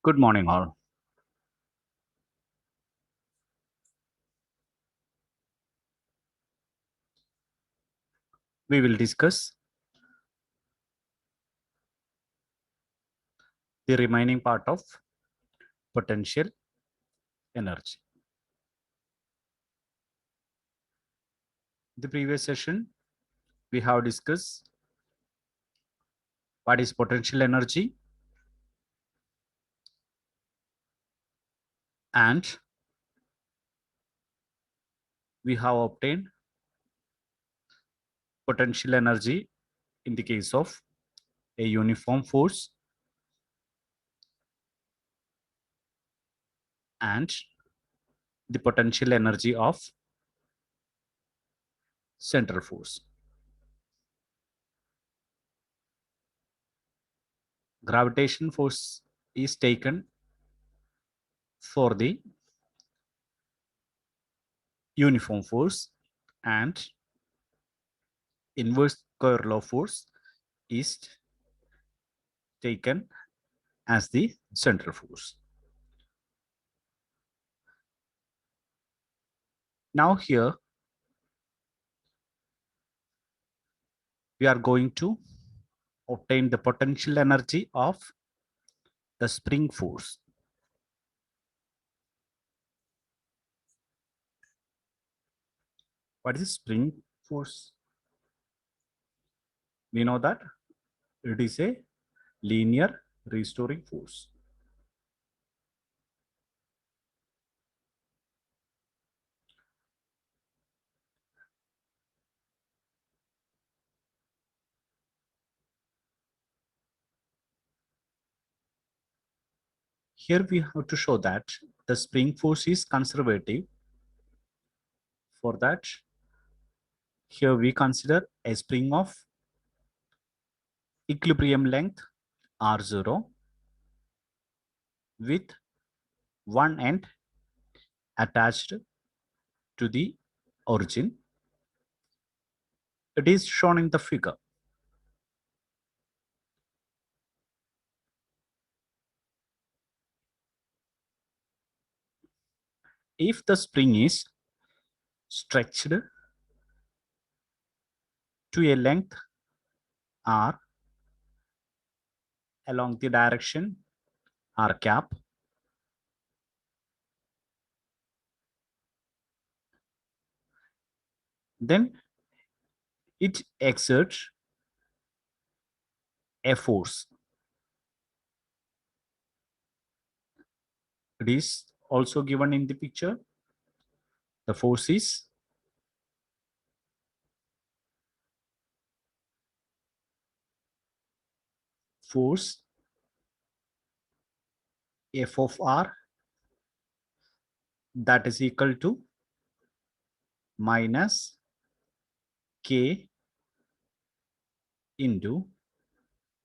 Good morning, all. We will discuss the remaining part of potential energy. The previous session, we have discussed what is potential energy and we have obtained potential energy in the case of a uniform force and the potential energy of central force. Gravitation force is taken for the uniform force and inverse square law force is taken as the central force. Now here we are going to obtain the potential energy of the spring force. What is spring force? We know that it is a linear restoring force. Here we have to show that the spring force is conservative. For that, here we consider a spring of equilibrium length R0 with one end attached to the origin. It is shown in the figure. If the spring is stretched to a length R along the direction R cap, then it exerts a force. It is also given in the picture. The force is force F of R, that is equal to minus K into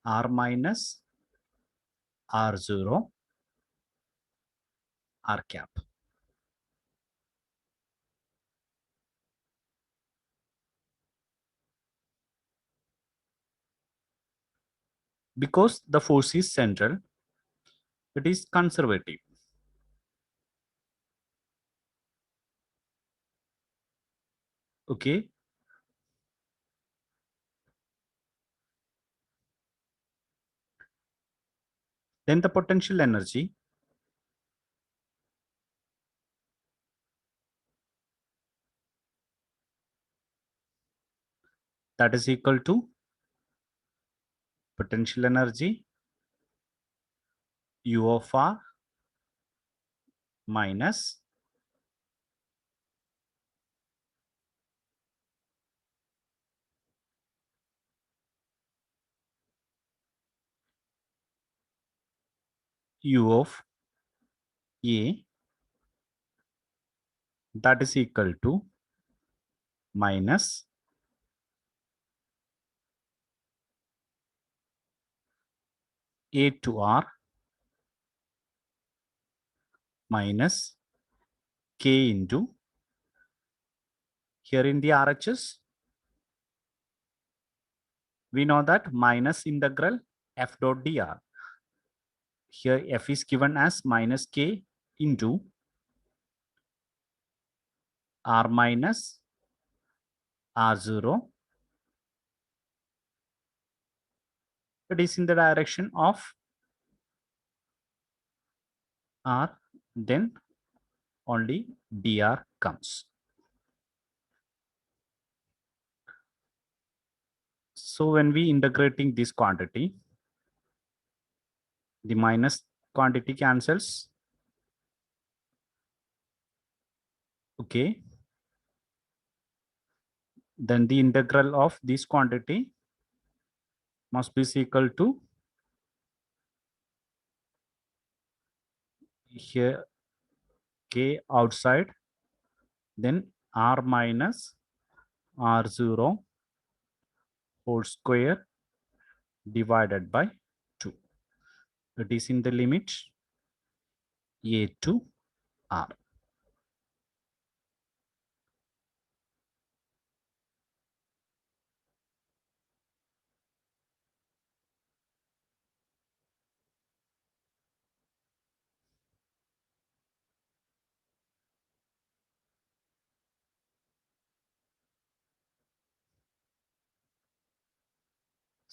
R minus R0 R cap. Because the force is central, it is conservative. Okay. Then the potential energy that is equal to potential energy U of R minus U of A, that is equal to minus A to R minus K into, here in the RHS, we know that minus integral F dot dr. here f is given as minus k into r minus r0. It is in the direction of r, then only dr comes. So when we integrating this quantity, the minus quantity cancels. Okay. Then the integral of this quantity must be equal to here k outside, then r minus r0 whole square divided by 2. It is in the limit a to r.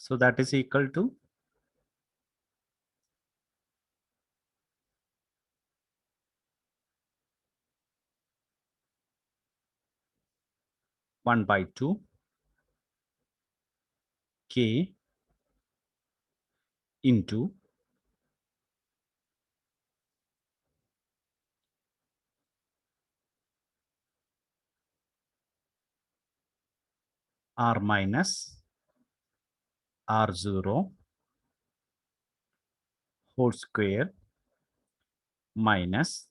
So that is equal to 1 by 2 k into r minus r0 whole square minus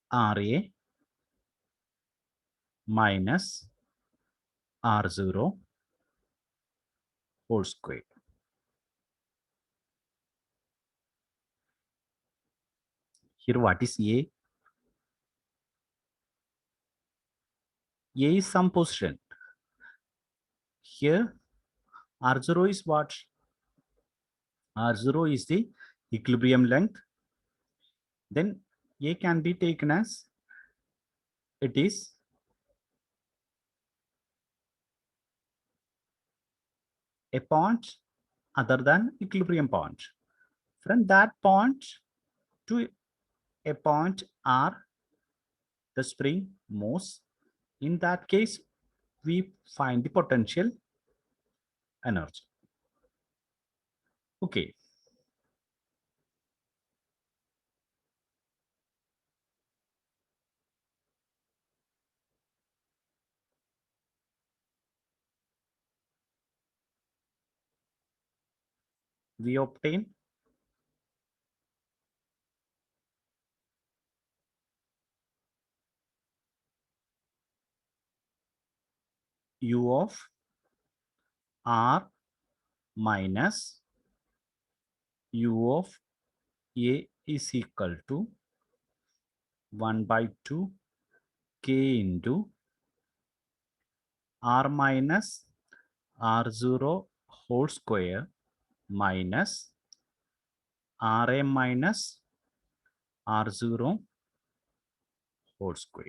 ra minus r0 whole square. Here what is a? A is some position. Here r0 is what? R0 is the equilibrium length. Then A can be taken as it is a point other than equilibrium point. From that point to a point R, the spring moves. In that case, we find the potential energy. Okay. We obtain U of R minus U of A is equal to 1 by 2 K into R minus R0 whole square minus Ra minus R0 whole square.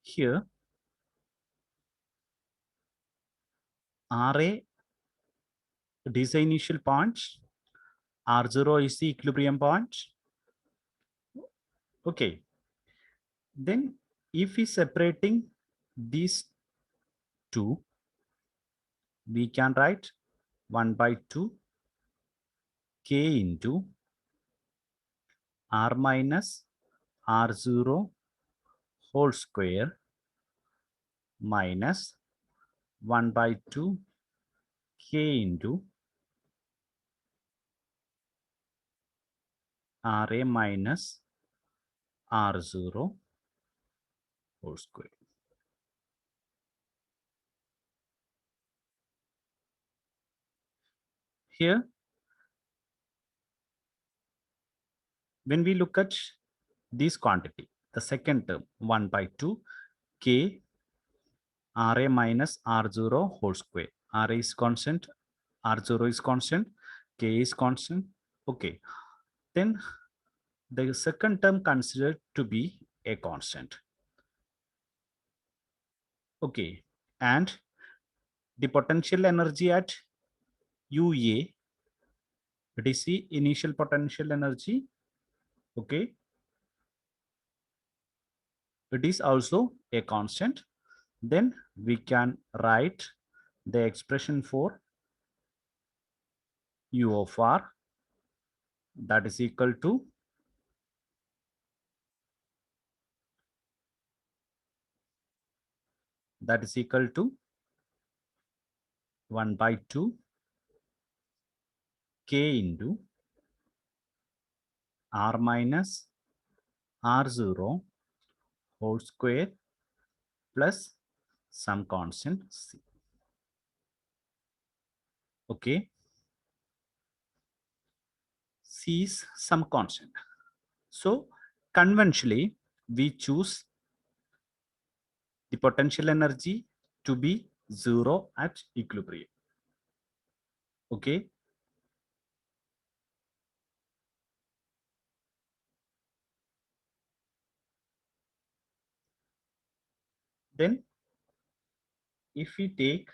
Here Ra, it is the initial point, R0 is the equilibrium point. Okay. Then if we separating these two, we can write 1 by 2 K into R minus R0 whole square minus 1 by 2 K into Ra minus R0 whole square. Here, when we look at this quantity, the second term 1 by 2 K Ra minus R0 whole square. Ra is constant, R0 is constant, K is constant. Okay. Then the second term considered to be a constant. Okay. And the potential energy at UA, it is the initial potential energy. Okay. It is also a constant. Then we can write the expression for U of R, that is equal to that is equal to 1 by 2 K into R minus R0 whole square plus some constant C. Okay. C is some constant. So conventionally, we choose the potential energy to be 0 at equilibrium. Okay. Then if we take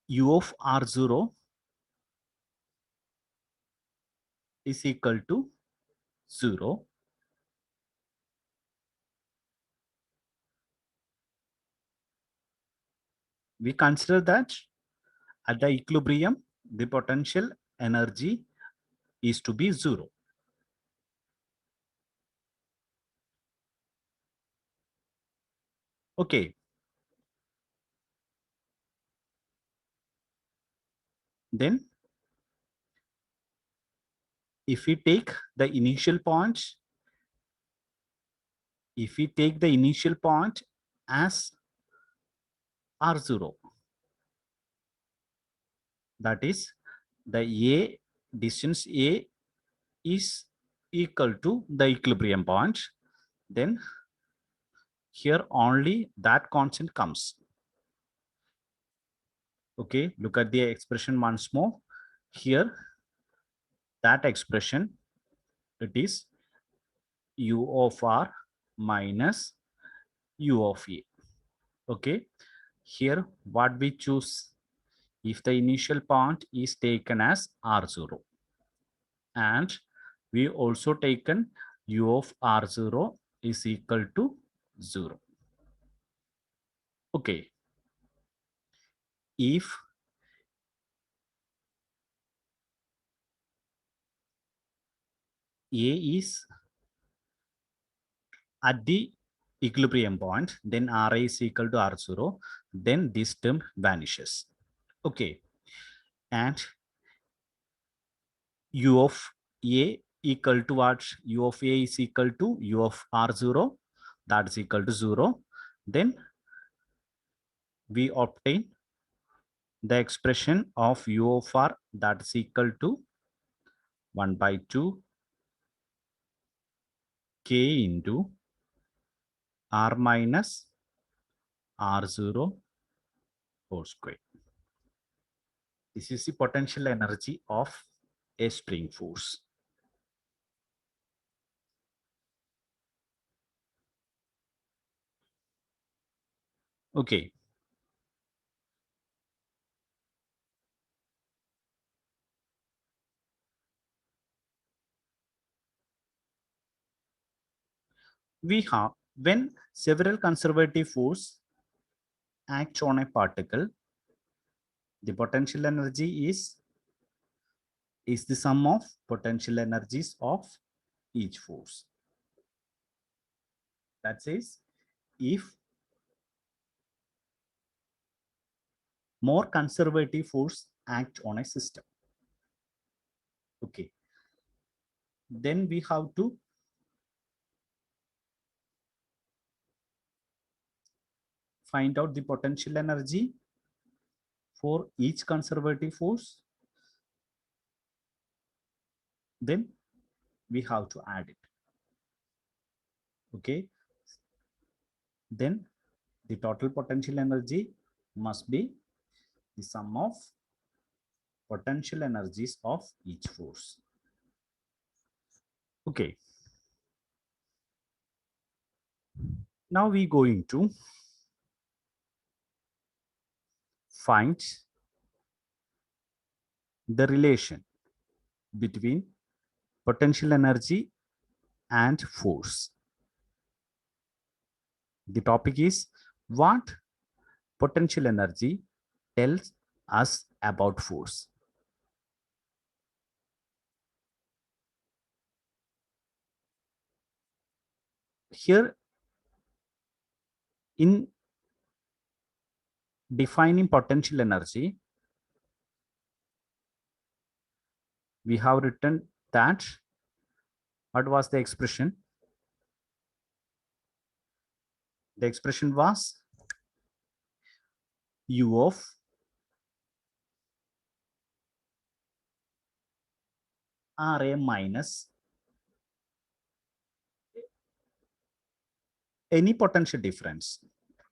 U of R0 is equal to 0, we consider that at the equilibrium, the potential energy is to be 0. Okay. Then if we take the initial point, as R0, that is the A distance A is equal to the equilibrium point, then here only that constant comes. Okay, look at the expression once more. Here, that expression, it is U of R minus U of A. Okay, here what we choose, if the initial point is taken as R0, and we also taken U of R0 is equal to 0. Okay, if A is at the equilibrium point, then Ra is equal to R0, then this term vanishes. Okay, and U of A equal to what? U of A is equal to U of R0, that is equal to 0. Then we obtain the expression of U of R, that is equal to 1 by 2 K into R minus R0 whole square. This is the potential energy of a spring force. Okay. We have, when several conservative force act on a particle, the potential energy is the sum of potential energies of each force. That says, if more conservative force act on a system, okay, then we have to find out the potential energy for each conservative force, then we have to add it. Okay, then the total potential energy must be the sum of potential energies of each force. Okay, now we going to find the relation between potential energy and force. The topic is what potential energy tells us about force. Here, in defining potential energy, we have written that what was the expression? The expression was U of Ra minus any potential difference.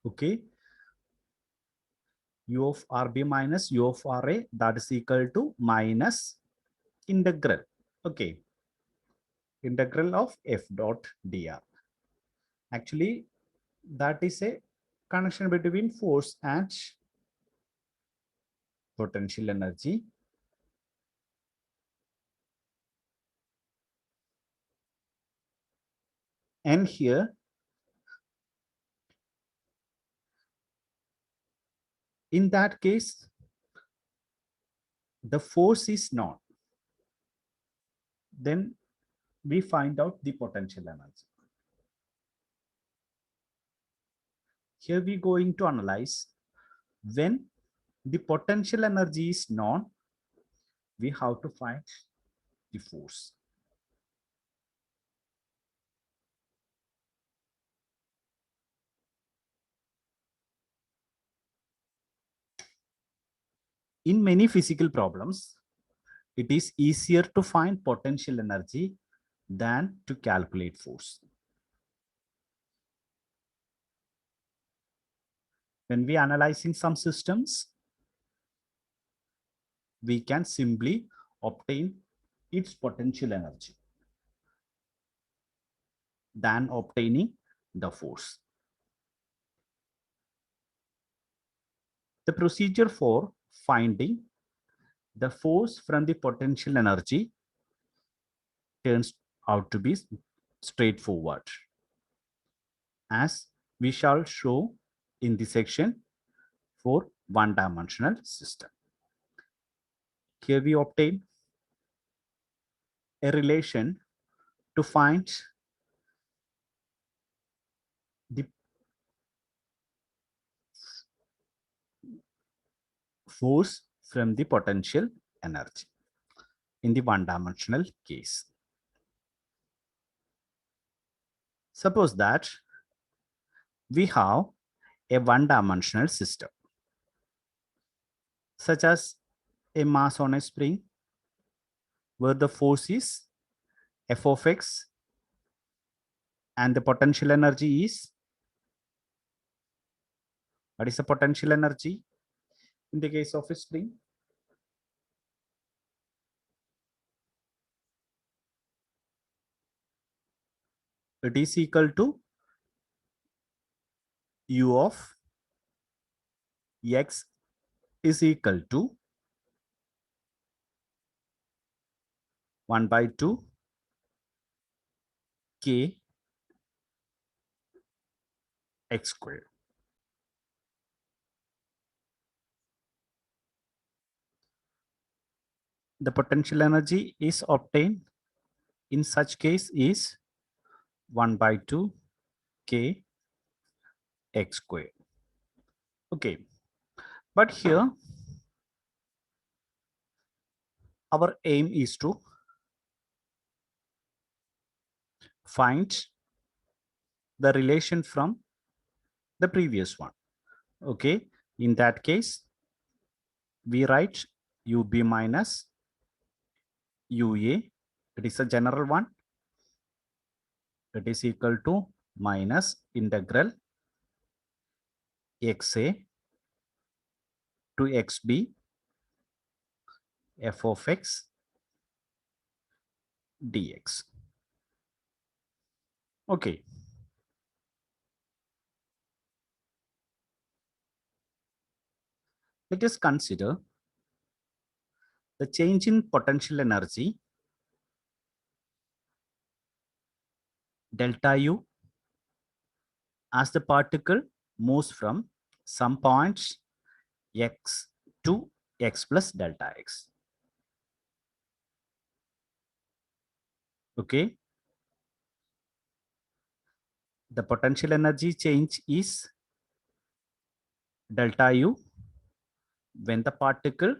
Okay, U of Rb minus U of Ra, that is equal to minus integral. Okay, integral of f dot dr. Actually, that is a connection between force and potential energy. And here, in that case, the force is not. Then we find out the potential energy. Here we going to analyze when the potential energy is known, we have to find the force. In many physical problems, it is easier to find potential energy than to calculate force. When we are analyzing some systems, we can simply obtain its potential energy than obtaining the force. The procedure for finding the force from the potential energy turns out to be straightforward, as we shall show in the section for one-dimensional system. Here we obtain a relation to find the force from the potential energy in the one-dimensional case. Suppose that we have a one-dimensional system, such as a mass on a spring, where the force is f of x and the potential energy is, what is the potential energy in the case of a spring? It is equal to U of x is equal to 1 by 2 k x squared. The potential energy is obtained in such case is 1 by 2 k x squared. Okay, but here our aim is to find the relation from the previous one. Okay, in that case, we write UB minus UA. It is a general one. It is equal to minus integral XA to XB f of x dx. Okay. Let us consider the change in potential energy delta U as the particle moves from some points x to x plus delta x. Okay. The potential energy change is delta U when the particle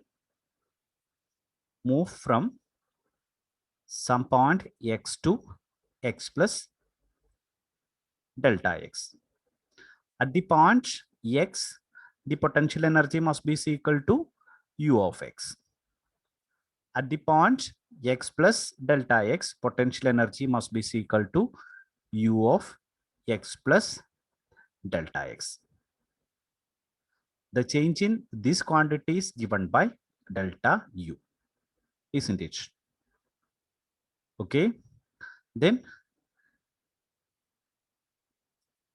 move from some point x to x plus delta x. At the point x, the potential energy must be equal to U of x. At the point x plus delta x, potential energy must be equal to U of x plus delta x. The change in this quantity is given by delta U, isn't it? Okay. Then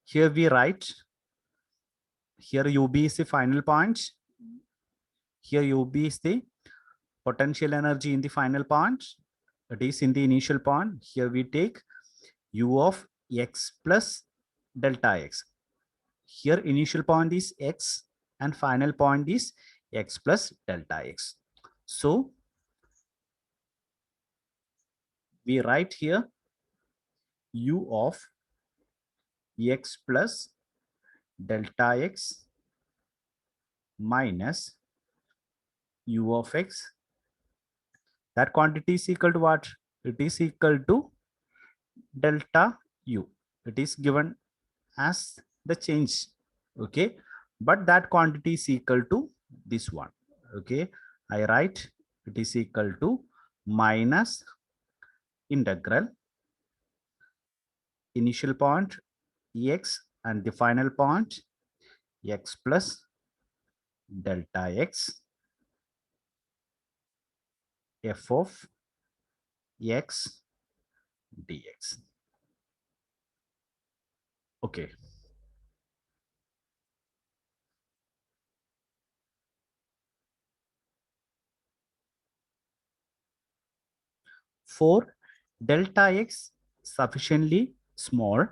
here we write, here UB is the final point. Here UB is the potential energy in the final point. It is in the initial point. Here we take U of x plus delta x. Here initial point is x and final point is x plus delta x. So we write here U of x plus delta x minus U of x. That quantity is equal to what? It is equal to delta U. It is given as the change. Okay. But that quantity is equal to this one. Okay. I write it is equal to minus integral initial point x and the final point x plus delta x f of x dx. Okay. For delta x sufficiently small,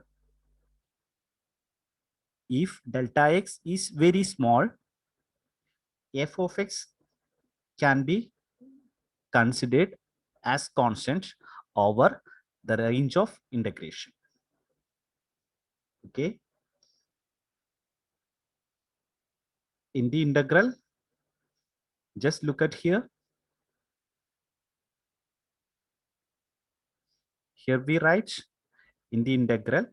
if delta x is very small, f of x can be considered as constant over the range of integration. Okay. In the integral, just look at here. Here we write in the integral,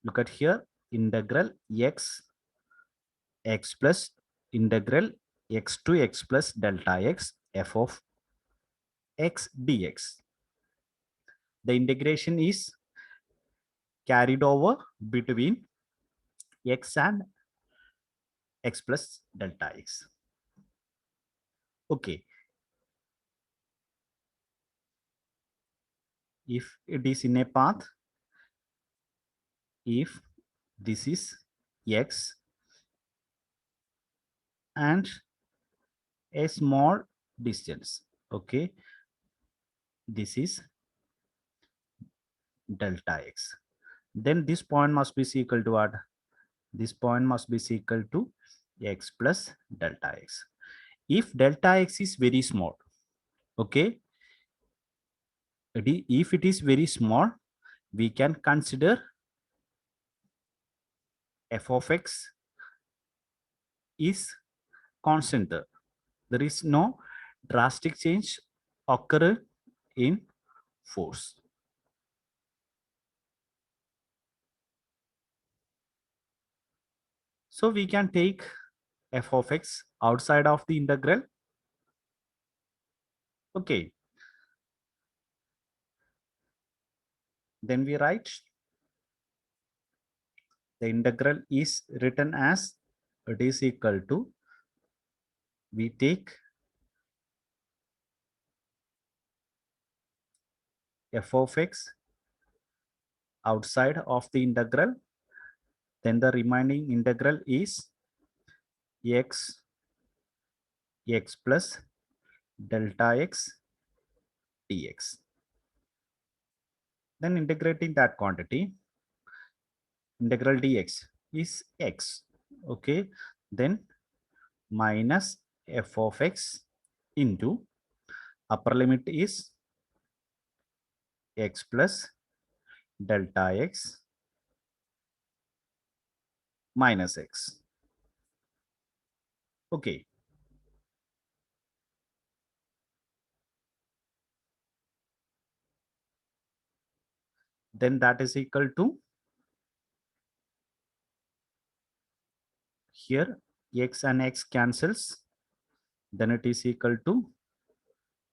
look at here, integral x plus integral x to x plus delta x f of x dx. The integration is carried over between x and x plus delta x. Okay. If it is in a path, if this is x and a small distance, okay, this is delta x, then this point must be equal to what? This point must be equal to x plus delta x. If delta x is very small, okay, if it is very small, we can consider f of x is constant. There is no drastic change occur in force. So we can take f of x outside of the integral. Okay. Then we write the integral is written as it is equal to, we take f of x outside of the integral, then the remaining integral is x plus delta x dx. Then integrating that quantity, integral dx is x. Okay, then minus f of x into upper limit is x plus delta x minus x. Okay. Then that is equal to, here x and x cancels, then it is equal to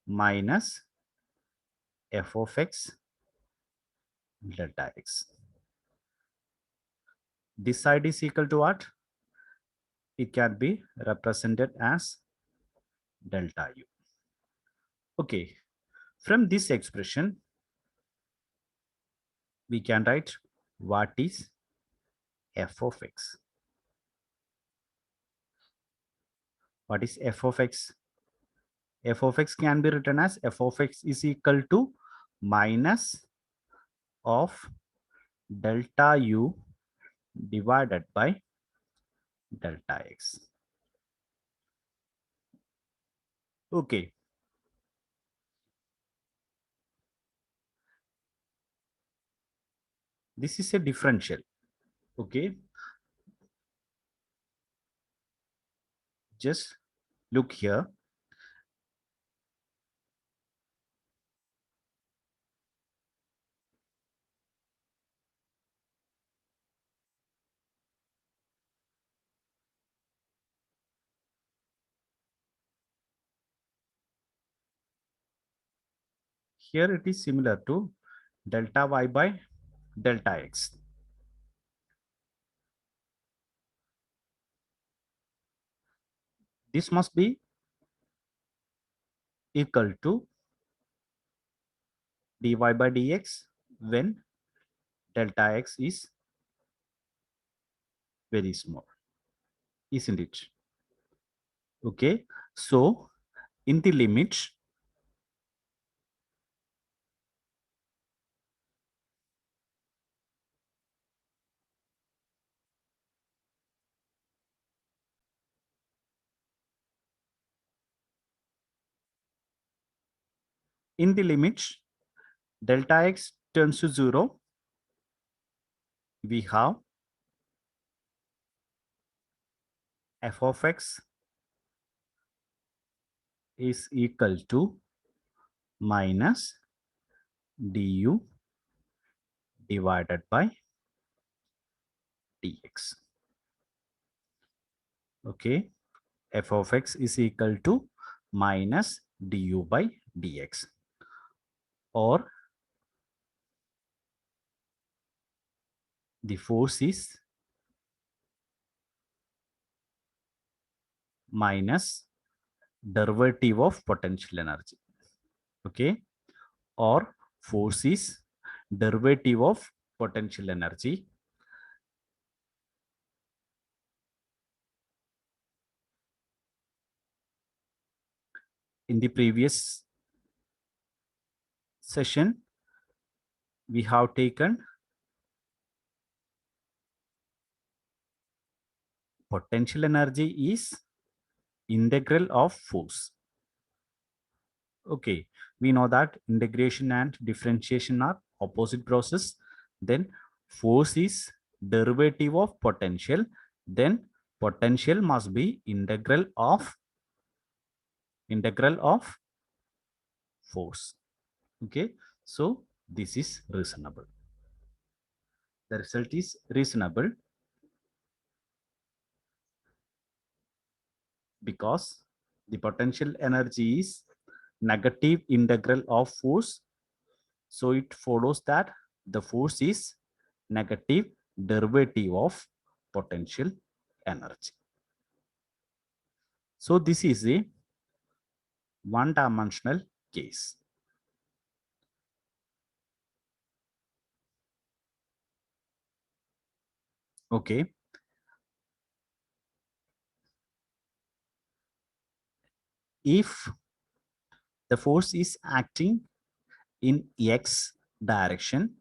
minus f of x delta x. This side is equal to what? It can be represented as delta u. Okay, from this expression, we can write what is f of x. What is f of x? F of x can be written as f of x is equal to minus of delta u divided by delta x. Okay. This is a differential. Okay. Just look here. Here it is similar to delta y by delta x. This must be equal to dy by dx when delta x is very small, isn't it? Okay. So in the limit, delta x turns to 0, we have f of x is equal to minus du divided by dx. Okay, f of x is equal to minus du by dx, or the force is minus derivative of potential energy. Okay, or force is derivative of potential energy. In the previous session, we have taken potential energy is integral of force. Okay, we know that integration and differentiation are opposite process. Then force is derivative of potential. Then potential must be integral of force. Okay, so this is reasonable. The result is reasonable. because the potential energy is negative integral of force. So it follows that the force is negative derivative of potential energy. So this is a one-dimensional case. Okay. If the force is acting in x direction,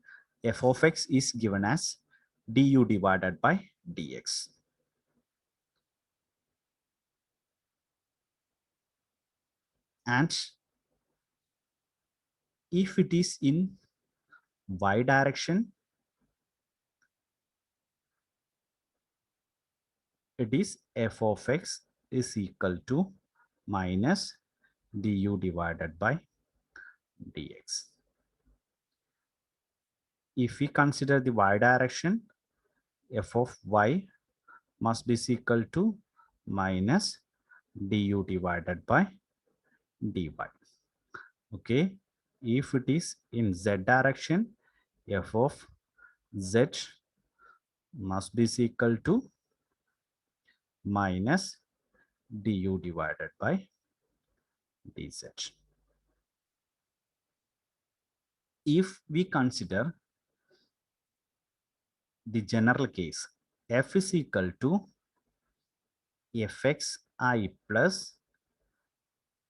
f of x is given as du divided by dx. And if it is in y direction, it is f of x is equal to minus du divided by dx. If we consider the y direction, f of y must be equal to minus du divided by dy. Okay. If it is in z direction, f of z must be equal to minus du divided by dz. If we consider the general case, f is equal to fxi plus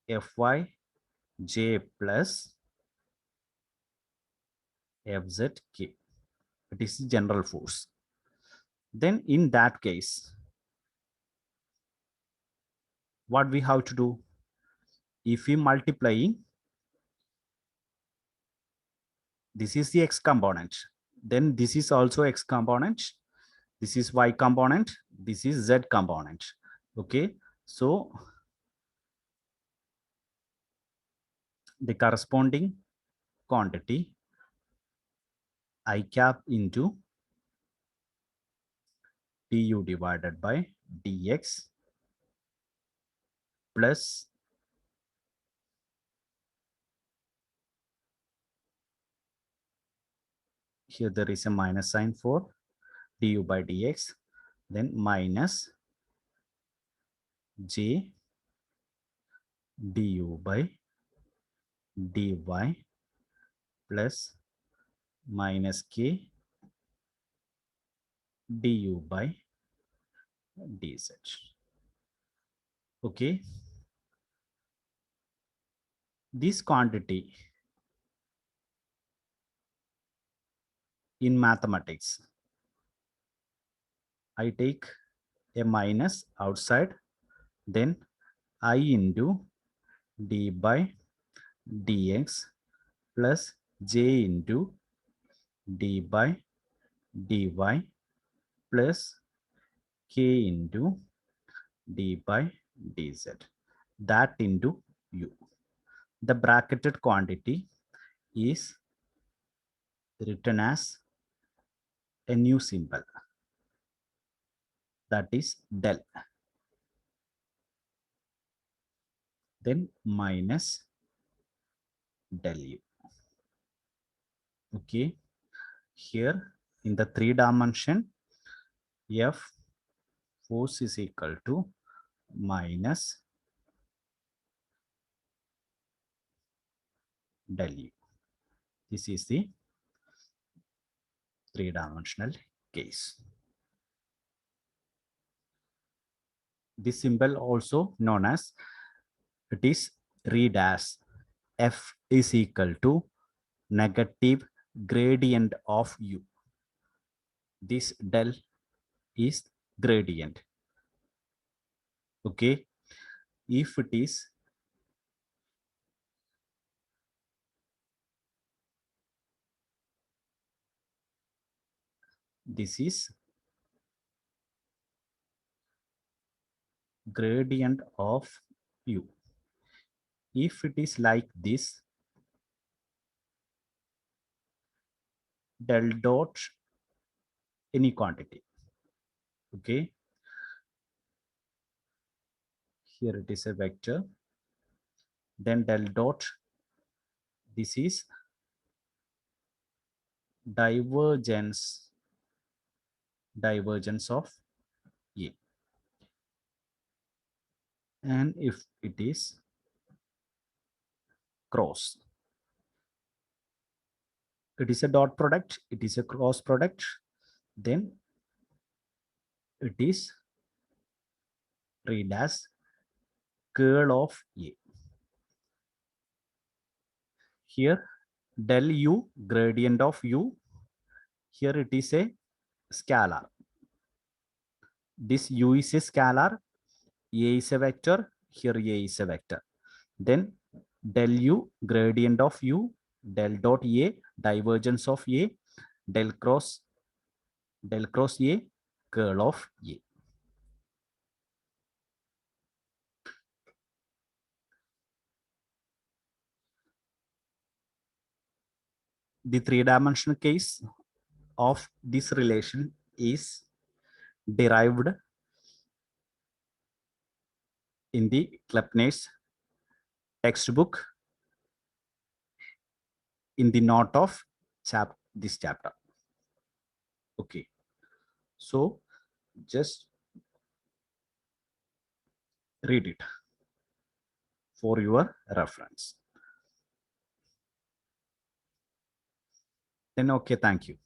fyj plus fzk. It is the general force. Then in that case, what we have to do? If we multiplying, this is the x component, then this is also x component, this is y component, this is z component. Okay, so the corresponding quantity I cap into du divided by dx plus here there is a minus sign for du by dx, then minus j du by dy plus minus k du by dz. Okay, this quantity in mathematics, I take a minus outside, then I into d by dx plus j into d by dy plus k into d by dz, that into u. The bracketed quantity is written as a new symbol, that is del, then minus del u. Okay, here in the 3-dimension, f force is equal to minus del u. This is the 3-dimensional case. This symbol also known as, it is read as f is equal to negative gradient of u. This del is gradient. Okay, if it is this is gradient of u. If it is like this, del dot any quantity. Okay, Here it is a vector. Then del dot, this is divergence of A. And if it is cross, it is a dot product, it is a cross product, then it is read as curl of A. Here del u, gradient of u, here it is a scalar. This u is a scalar, A is a vector, here A is a vector. Then del u, gradient of u, del dot A, divergence of A, del cross A, curl of A. The three-dimensional case of this relation is derived in the Kleppner's textbook in the note of this chapter. Okay, so just read it for your reference. Then okay, thank you.